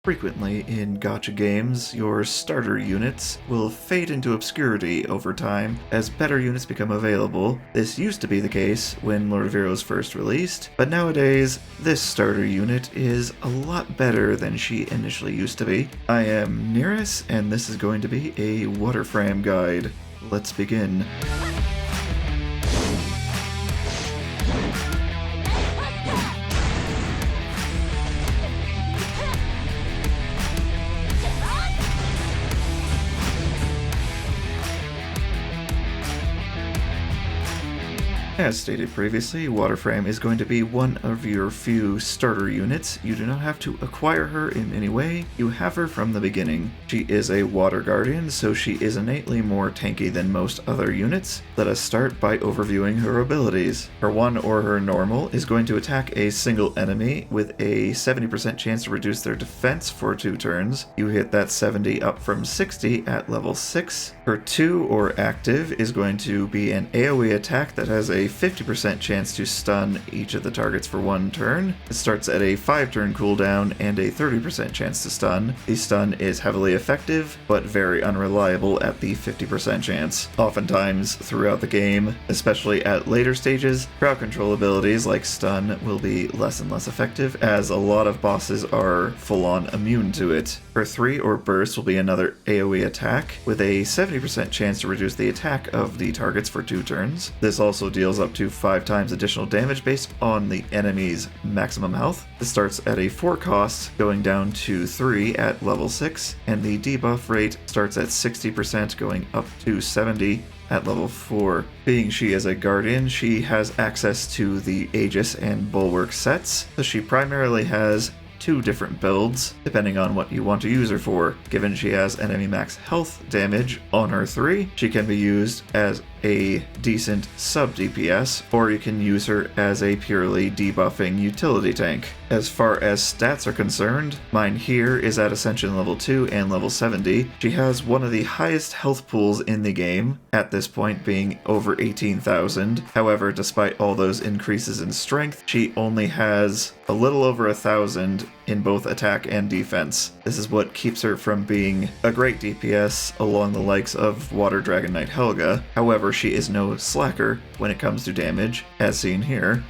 Frequently in gacha games, your starter units will fade into obscurity over time as better units become available. This used to be the case when Lord of Heroes first released, but nowadays this starter unit is a lot better than she initially used to be. I am Nyris, and this is going to be a Fram guide. Let's begin. As stated previously, Fram is going to be one of your few starter units. You do not have to acquire her in any way, you have her from the beginning. She is a Water Guardian, so she is innately more tanky than most other units. Let us start by overviewing her abilities. Her 1 or her normal is going to attack a single enemy with a 70% chance to reduce their defense for 2 turns. You hit that 70 up from 60 at level 6. Her 2 or active is going to be an AoE attack that has a 50% chance to stun each of the targets for 1 turn. It starts at a 5-turn cooldown and a 30% chance to stun. The stun is heavily effective, but very unreliable at the 50% chance. Oftentimes throughout the game, especially at later stages, crowd control abilities like stun will be less and less effective as a lot of bosses are full-on immune to it. Her 3 or burst will be another AoE attack with a 70% chance to reduce the attack of the targets for 2 turns. This also deals up to 5 times additional damage based on the enemy's maximum health. This starts at a 4 cost, going down to 3 at level 6, and the debuff rate starts at 60% going up to 70 at level 4. Being she is a guardian, she has access to the Aegis and Bulwark sets, so she primarily has 2 different builds, depending on what you want to use her for. Given she has enemy max health damage on her 3, she can be used as a decent sub-DPS, or you can use her as a purely debuffing utility tank. As far as stats are concerned, mine here is at Ascension level 2 and level 70. She has one of the highest health pools in the game, at this point being over 18,000. However, despite all those increases in strength, she only has a little over 1,000 in both attack and defense. This is what keeps her from being a great DPS along the likes of Water Dragon Knight Helga. However, she is no slacker when it comes to damage, as seen here.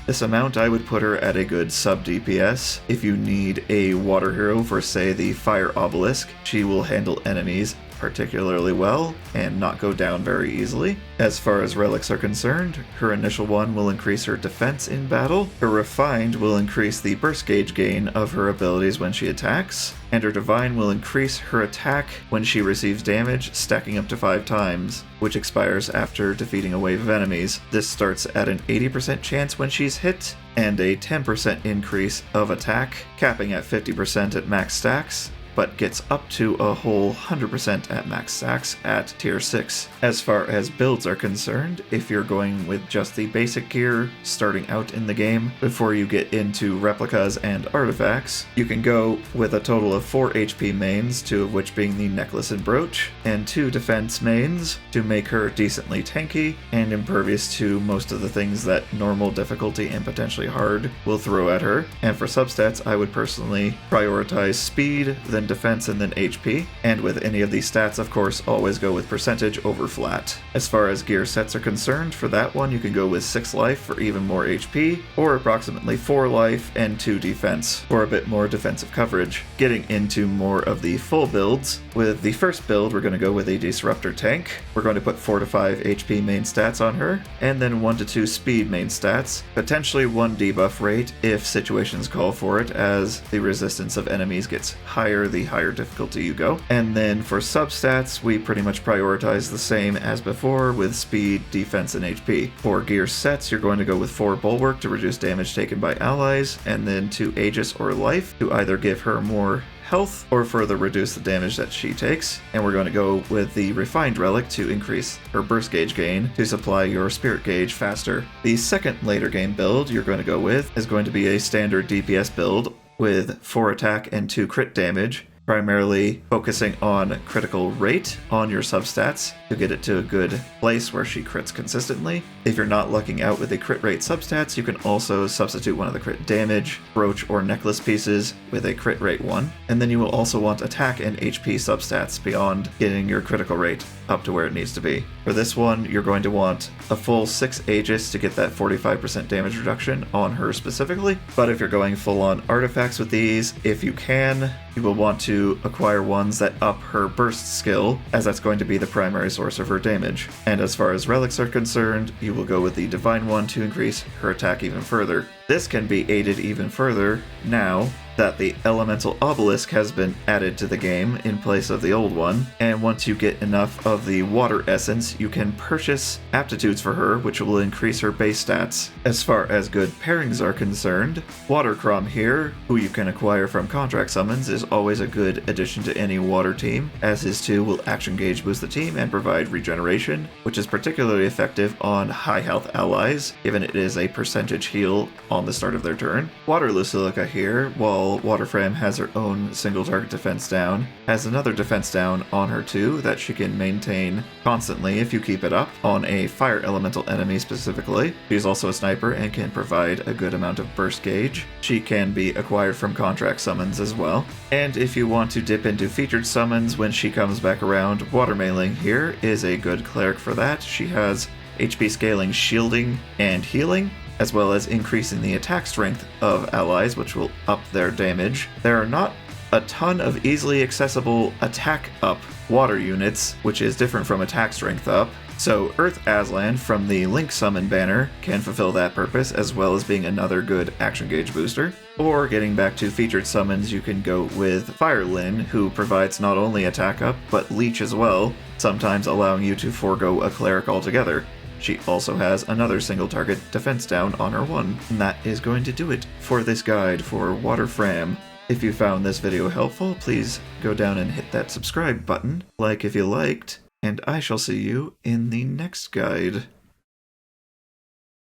This amount I would put her at a good sub-DPS. If you need a water hero for, say, the Fire Obelisk, she will handle enemies particularly well and not go down very easily. As far as relics are concerned, her initial one will increase her defense in battle, her refined will increase the burst gauge gain of her abilities when she attacks, and her divine will increase her attack when she receives damage, stacking up to 5 times, which expires after defeating a wave of enemies. This starts at an 80% chance when she's hit, and a 10% increase of attack, capping at 50% at max stacks, but gets up to a whole 100% at max stacks at tier 6. As far as builds are concerned, if you're going with just the basic gear starting out in the game before you get into replicas and artifacts, you can go with a total of 4 HP mains, 2 of which being the necklace and brooch, and 2 defense mains to make her decently tanky and impervious to most of the things that normal difficulty and potentially hard will throw at her. And for substats, I would personally prioritize speed, then defense, and then HP. And with any of these stats, of course, always go with percentage over flat. As far as gear sets are concerned, for that one you can go with 6 life for even more HP, or approximately 4 life and 2 defense for a bit more defensive coverage. Getting into more of the full builds, with the first build we're going to go with a Disruptor tank. We're going to put 4 to 5 HP main stats on her, and then 1 to 2 speed main stats, potentially 1 debuff rate if situations call for it, as the resistance of enemies gets higher the higher difficulty you go. And then for substats, we pretty much prioritize the same as before with speed, defense, and HP. For gear sets, you're going to go with 4 Bulwark to reduce damage taken by allies, and then 2 Aegis or Life to either give her more health or further reduce the damage that she takes. And we're going to go with the Refined Relic to increase her burst gauge gain to supply your spirit gauge faster. The second later game build you're going to go with is going to be a standard DPS build with 4 attack and 2 crit damage. primarily focusing on critical rate on your substats to get it to a good place where she crits consistently. If you're not lucking out with the crit rate substats, you can also substitute one of the crit damage, brooch, or necklace pieces with a crit rate 1. And then you will also want attack and HP substats beyond getting your critical rate up to where it needs to be. For this one, you're going to want a full 6 Aegis to get that 45% damage reduction on her specifically. But if you're going full on artifacts with these, if you can, you will want to acquire ones that up her burst skill, as that's going to be the primary source of her damage. And as far as relics are concerned, you will go with the divine one to increase her attack even further. This can be aided even further now that the elemental obelisk has been added to the game in place of the old one, and once you get enough of the water essence, you can purchase aptitudes for her, which will increase her base stats. As far as good pairings are concerned, Watercrom here, who you can acquire from contract summons, is always a good addition to any water team, as his 2 will action gauge boost the team and provide regeneration, which is particularly effective on high health allies, given it is a percentage heal on the start of their turn. Water Lucilica here, while Waterframe has her own single target defense down, has another defense down on her too that she can maintain constantly if you keep it up on a fire elemental enemy specifically. She's also a sniper and can provide a good amount of burst gauge. She can be acquired from contract summons as well. And if you want to dip into featured summons when she comes back around, Watermailing here is a good cleric for that. She has HP scaling, shielding, and healing, as well as increasing the attack strength of allies, which will up their damage. There are not a ton of easily accessible attack up water units, which is different from attack strength up. So Earth Aslan from the Link Summon banner can fulfill that purpose, as well as being another good action gauge booster. Or getting back to featured summons, you can go with Fire Lyn, who provides not only attack up, but leech as well, sometimes allowing you to forego a cleric altogether. She also has another single target defense down on her 1. And that is going to do it for this guide for Water Fram. If you found this video helpful, please go down and hit that subscribe button, like if you liked, and I shall see you in the next guide.